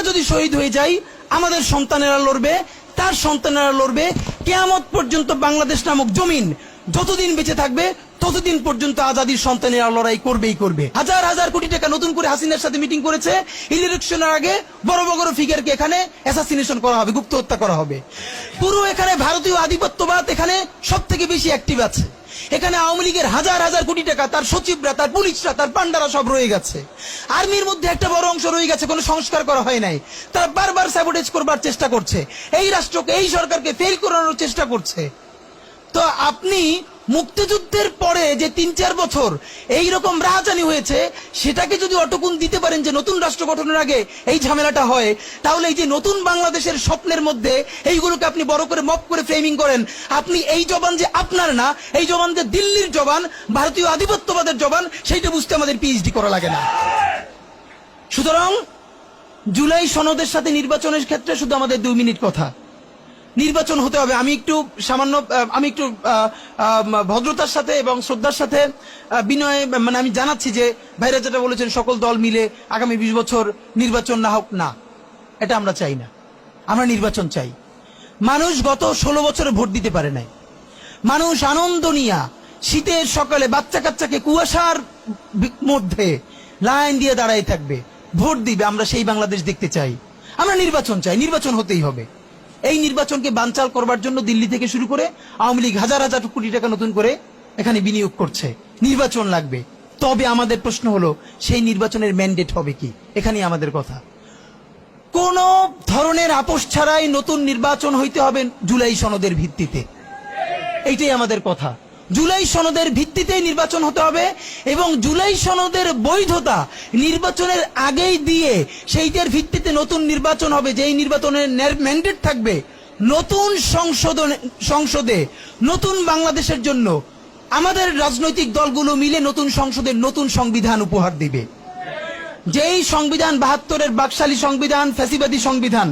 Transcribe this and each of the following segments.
আমরা যদি শহীদ হয়ে যাই আমাদের সন্তানেরা লড়বে, তার সন্তানেরা লড়বে, কিয়ামত পর্যন্ত বাংলাদেশ নামক জমিন যতদিন বেঁচে থাকবে ততদিন পর্যন্ত আজাদির সন্তানেরা লড়াই করবেই করবে। হাজার হাজার কোটি টাকা নতুন করে হাসিনার সাথে মিটিং করেছে, ইলেকশনের আগে বড় বড় ফিগারকে এখানে অ্যাসাসিনেশন করা হবে, গুপ্ত হত্যা করা হবে। পুরো এখানে ভারতীয় আধিপত্যবাদ এখানে সব থেকে বেশি অ্যাক্টিভ আছে। এখানে আওয়ামী লীগের হাজার হাজার কোটি টাকা, তার সচিবরা, তার পুলিশরা, তার পান্ডারা সব রয়ে গেছে। আর্মির মধ্যে একটা বড় অংশ রয়ে গেছে, কোনো সংস্কার করা হয় নাই। তারা বারবার স্যাবোটেজ করবার চেষ্টা করছে, এই রাষ্ট্রকে, এই সরকারকে ফেল করানোর চেষ্টা করছে। তো আপনি মুক্তিযুদ্ধের পরে যে ৩-৪ বছর এইরকম রাহাজানি হয়েছে, সেটাকে যদি অটকুন দিতে পারেন যে নতুন রাষ্ট্র গঠনের আগে এই ঝামেলাটা হয়, তাহলে এই যে নতুন বাংলাদেশের স্বপ্নের মধ্যে এইগুলোকে আপনি বড় করে মপ করে ফ্রেমিং করেন, আপনি এই জবান যে আপনার না, এই জবান যে দিল্লির জবান, ভারতীয় আধিপত্যবাদের জবান, সেইটা বুঝতে আমাদের পিএইচডি করা লাগে না। সুতরাং জুলাই সনদের সাথে নির্বাচনের ক্ষেত্রে শুধু আমাদের 2 মিনিট কথা। নির্বাচন হতে হবে। আমি একটু ভদ্রতার সাথে এবং শ্রদ্ধার সাথে বিনয় আমি জানাচ্ছি যে ভাইরা যেটা বলেছেন সকল দল মিলে আগামী 20 বছর নির্বাচন না হোক, না, এটা আমরা চাই না। আমরা নির্বাচন চাই। মানুষ গত 16 বছরে ভোট দিতে পারে নাই। মানুষ আনন্দ নিয়া শীতের সকালে বাচ্চা কাচ্চাকে কুয়াশার মধ্যে লাইন দিয়ে দাঁড়াই থাকবে, ভোট দিবে। আমরা সেই বাংলাদেশ দেখতে চাই। আমরা নির্বাচন চাই, নির্বাচন হতেই হবে। এই নির্বাচনকে বানচাল করবার জন্য দিল্লি থেকে শুরু করে আওয়ামী লীগ হাজার হাজার কোটি টাকা নতুন করে এখানে বিনিয়োগ করছে। নির্বাচন লাগবে। তবে আমাদের প্রশ্ন হলো সেই নির্বাচনের ম্যান্ডেট হবে কি? এখানেই আমাদের কথা। কোন ধরনের আপোষ ছাড়াই নতুন নির্বাচন হইতে হবে জুলাই সনদের ভিত্তিতে, এইটাই আমাদের কথা। জুলাই সনদের ভিত্তিতেই নির্বাচন হতে হবে এবং জুলাই সনদের বৈধতা নির্বাচনের আগেই দিয়ে সেইটার ভিত্তিতে নতুন নির্বাচন হবে, যেই নির্বাচনের ম্যান্ডেট থাকবে নতুন সংসদে নতুন বাংলাদেশের জন্য আমাদের রাজনৈতিক দলগুলো মিলে নতুন সংসদের নতুন সংবিধান উপহার দিবে। যেই সংবিধান 72-এর বাকশালী সংবিধান, ফ্যাসিবাদী সংবিধান,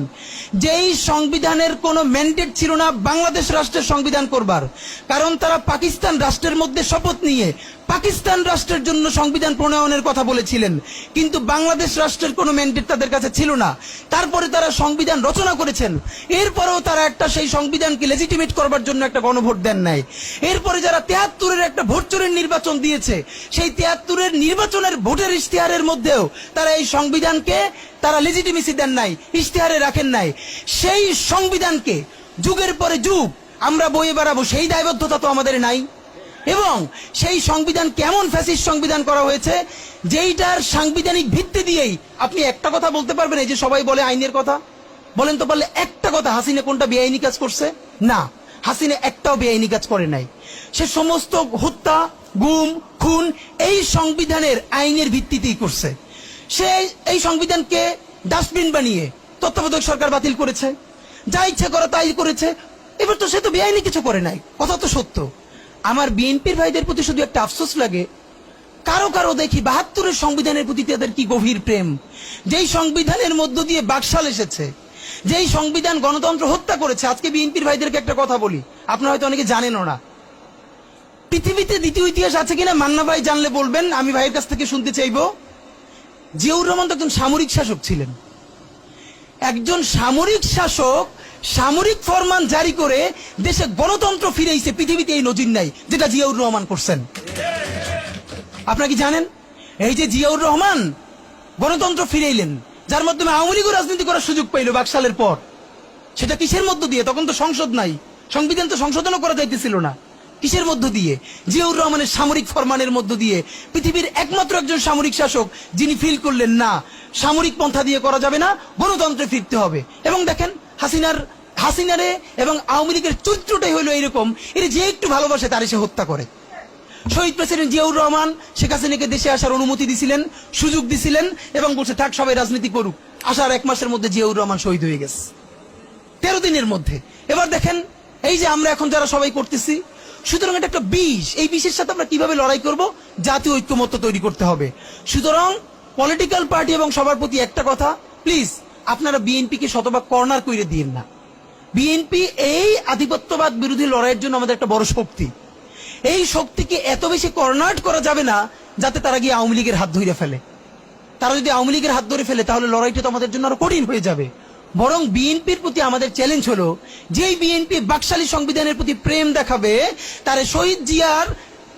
যেই সংবিধানের কোনো ম্যান্ডেট ছিল না বাংলাদেশ রাষ্ট্রের সংবিধান করবার, কারণ তারা পাকিস্তান রাষ্ট্রের মধ্যে শপথ নিয়ে পাকিস্তান রাষ্ট্রের জন্য সংবিধান প্রণয়নের কথা বলেছিলেন, কিন্তু বাংলাদেশ রাষ্ট্রের কোনো ম্যান্ডেট তাদের কাছে ছিল না। তারপরে তারা সংবিধান রচনা করেছেন, এরপরেও তারা একটা সেই সংবিধানকে লেজিটিমেট করবার জন্য একটা গণভোট দেন নাই। এরপরে যারা 73-এর একটা ভোট চোরের নির্বাচন দিয়েছে, সেই 73-এর নির্বাচনের ভোটের ইশতেহারের মধ্যেও তারা এই সংবিধানকে তারা লেজিটিমেসি দেন নাই, ইশতেহারে রাখেন নাই। সেই সংবিধানকে যুগের পরে যুগ আমরা বয়ে বেড়াবো, সেই দায়বদ্ধতা তো আমাদের নাই। এবং সেই সংবিধান কেমন ফ্যাসিস্ট সংবিধান করা হয়েছে, যেইটার সাংবিধানিক ভিত্তি দিয়েই আপনি একটা কথা বলতে পারবেন। এই যে সবাই বলে আইনের কথা, বলেন তো পারলে একটা কথা, হাসিনা কোনটা বেআইনি কাজ করছে? না, হাসিনা একটাও বেআইনি কাজ করে নাই। সে সমস্ত হত্যা, গুম, খুন এই সংবিধানের আইনের ভিত্তিতেই করছে। সে এই সংবিধানকে ডাস্টবিন বানিয়ে তত্ত্বাবধায়ক সরকার বাতিল করেছে, যা ইচ্ছা করা তাই করেছে। এবার তো সে তো বেআইনি কিছু করে নাই, কথা তো সত্য। আমার বিএনপির ভাইদের প্রতি শুধু একটা আফসোস লাগে, কারো কারো দেখি 72-এর সংবিধানের প্রতি তাদের কি গভীর প্রেম। যেই সংবিধানের মধ্য দিয়ে বাকশাল এসেছে, যেই সংবিধান গণতন্ত্র হত্যা করেছে। আজকে বিএনপির ভাইদেরকে একটা কথা বলি, আপনারা হয়তো অনেকে জানেনও না। পৃথিবীতে দ্বিতীয় ইতিহাস আছে কিনা মান্না ভাই জানলে বলবেন, আমি ভাইয়ের কাছ থেকে শুনতে চাইবো। জিয়াউর রহমান তো একজন সামরিক শাসক ছিলেন। একজন সামরিক শাসক সামরিক ফরমান জারি করে দেশে গণতন্ত্র ফিরেছে, পৃথিবীতে এই নজির নাই যেটা জিয়াউর রহমান করছেন। আপনারা কি জানেন? এই যে জিয়াউর রহমান গণতন্ত্র ফিরাইলেন, যার মাধ্যমে আওয়ামী লীগও রাজনীতি করার সুযোগ পাইল বাকশালের পর, সেটা কিসের মধ্য দিয়ে? তখন তো সংসদ নাই, সংবিধান তো সংশোধনও করা যাইতেছিল না। কিসের মধ্য দিয়ে? জিয়াউর রহমানের সামরিক ফরমানের মধ্য দিয়ে। পৃথিবীর একমাত্র একজন সামরিক শাসক যিনি ফিল করলেন না, সামরিক পন্থা দিয়ে করা যাবে না, গণতন্ত্রে ফিরতে হবে। এবং দেখেন হাসিনারে এবং আওয়ামী লীগের চরিত্রটাই হইলো এরকম, এর যে একটু ভালোবাসে তার সে হত্যা করে। শহীদ প্রেসিডেন্ট জিয়াউর রহমান শেখ হাসিনাকে দেশে আসার অনুমতি দিছিলেন, সুযোগ দিছিলেন এবং বলছে থাক সবাই রাজনীতি করুক। আসার 1 মাসের মধ্যে জিয়াউর রহমান শহীদ হয়ে গেছে, 13 দিনের মধ্যে। এবার দেখেন এই যে আমরা এখন যারা সবাই করতেছি, সুতরাং এটা একটা বিষ। এই বিষের সাথে আমরা কিভাবে লড়াই করব? জাতীয় ঐক্যমত্য তৈরি করতে হবে। সুতরাং পলিটিক্যাল পার্টি এবং সবার প্রতি একটা কথা, প্লিজ আপনারা বিএনপিকে শতভাগ কর্নার করে দিন না। বিএনপি এই আধিপত্যবাদ বিরোধী লড়াইয়ের জন্য আমাদের একটা বড় শক্তি। এই শক্তিকে এত বেশি কর্নার করা যাবে না যাতে তারা গিয়ে আওয়ামী লীগের হাত ধরে ফেলে। তারা যদি আওয়ামী লীগের হাত ধরে ফেলে তাহলে লড়াইটা তো আমাদের জন্য আরো কঠিন হয়ে যাবে। বরং বিএনপির প্রতি আমাদের চ্যালেঞ্জ হলো, যেই বিএনপি বাকশালী সংবিধানের প্রতি প্রেম দেখাবে, তার শহীদ জিয়ার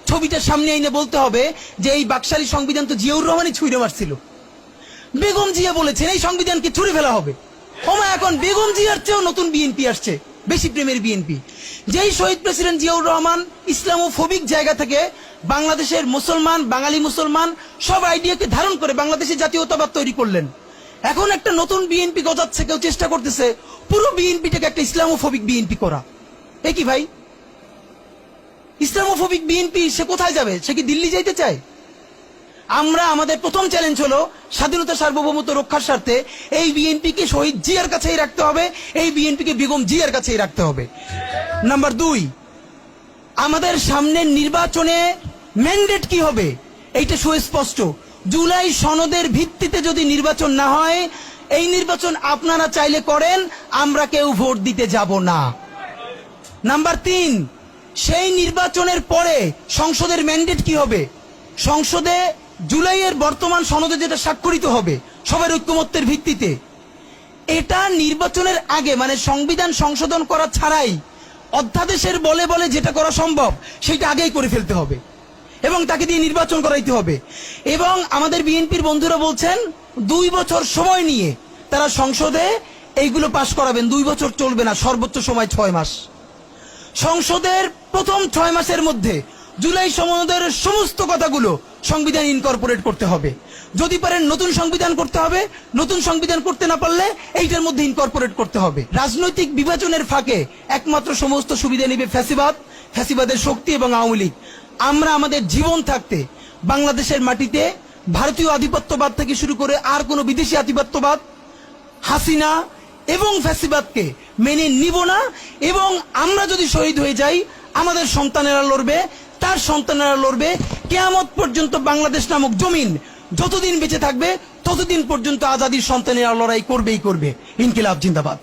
ছবিটা সামনে এনে বলতে হবে যে এই বাকশালী সংবিধান তো জিয়াউর রহমানই ছুঁড়ে মারছিল। বেগম জিয়া বলেছেন এই সংবিধানকে ছুঁড়ে ফেলা হবে। ওমা এখন বেগম জিয়ার চেয়েও নতুন বিএনপি আসছে, বেশি প্রেমের বিএনপি। যেই শহীদ প্রেসিডেন্ট জিয়াউর রহমান ইসলামোফোবিক জায়গা থেকে বাংলাদেশের মুসলমান, বাঙালি মুসলমান সব আইডিয়াকে ধারণ করে বাংলাদেশে জাতীয়তাবাদ তৈরি করলেন। এখন একটা নতুন বিএনপি গজাচ্ছে, কেউ চেষ্টা করতেছে পুরো বিএনপিটাকে একটা ইসলামোফোবিক বিএনপি করা। এ কি ভাই, ইসলামোফোবিক বিএনপি সে কোথায় যাবে? সে কি দিল্লি যাইতে চায়? আমরা আমাদের প্রথম চ্যালেঞ্জ হলো স্বাধীনতা সার্বভৌমত্ব রক্ষার স্বার্থে এই বিএনপিকে শহীদ জিয়ার কাছেই রাখতে হবে, এই বিএনপিকে বেগম জিয়ার কাছেই রাখতে হবে। নাম্বার 2, আমাদের সামনের নির্বাচনে ম্যান্ডেট কি হবে এইটা সুস্পষ্ট। জুলাই সনদের ভিত্তিতে যদি নির্বাচন না হয়, এই নির্বাচন আপনারা চাইলে করেন, আমরা কেউ ভোট দিতে যাব না। নাম্বার 3, সেই নির্বাচনের পরে সংসদের ম্যান্ডেট কি হবে? সংসদে জুলাইয়ের বর্তমান সনদে যেটা স্বাক্ষরিত হবে সবার ঐক্যমত্যের ভিত্তিতে, এটা নির্বাচনের আগে মানে সংবিধান সংশোধন করা ছাড়াই অধ্যাদেশের বলে বলে যেটা করা সম্ভব সেটা আগেই করে ফেলতে হবে এবং তাকে দিয়ে নির্বাচন করাইতে হবে। এবং আমাদের বিএনপির বন্ধুরা বলছেন 2 বছর সময় নিয়ে তারা সংসদে এইগুলো পাশ করাবেন। 2 বছর চলবে না, সর্বোচ্চ সময় 6 মাস। সংসদের প্রথম 6 মাসের মধ্যে জুলাই সনদের সমস্ত কথাগুলো সংবিধান ইনকর্পোরেট করতে হবে। যদি পারেন নতুন সংবিধান করতে হবে, নতুন সংবিধান করতে না পারলে এইটার মধ্যে ইনকর্পোরেট করতে হবে। রাজনৈতিক বিভাজনের ফাঁকে একমাত্র সমস্ত সুবিধা নেবে ফ্যাসিবাদ, ফ্যাসিবাদের শক্তি এবং আওয়ামী লীগ। আমরা আমাদের জীবন থাকতে বাংলাদেশের মাটিতে ভারতীয় আধিপত্যবাদ থেকে শুরু করে আর কোনো বিদেশি আধিপত্যবাদ, হাসিনা এবং ফ্যাসিবাদকে মেনে নিব না। এবং আমরা যদি শহীদ হয়ে যাই, আমাদের সন্তানেরা লড়বে, তার সন্তানেরা লড়বে। কিয়ামত পর্যন্ত বাংলাদেশ নামক জমিন যতদিন বেঁচে থাকবে ততদিন পর্যন্ত আজাদির সন্তানেরা লড়াই করবেই করবে। ইনকিলাব জিন্দাবাদ।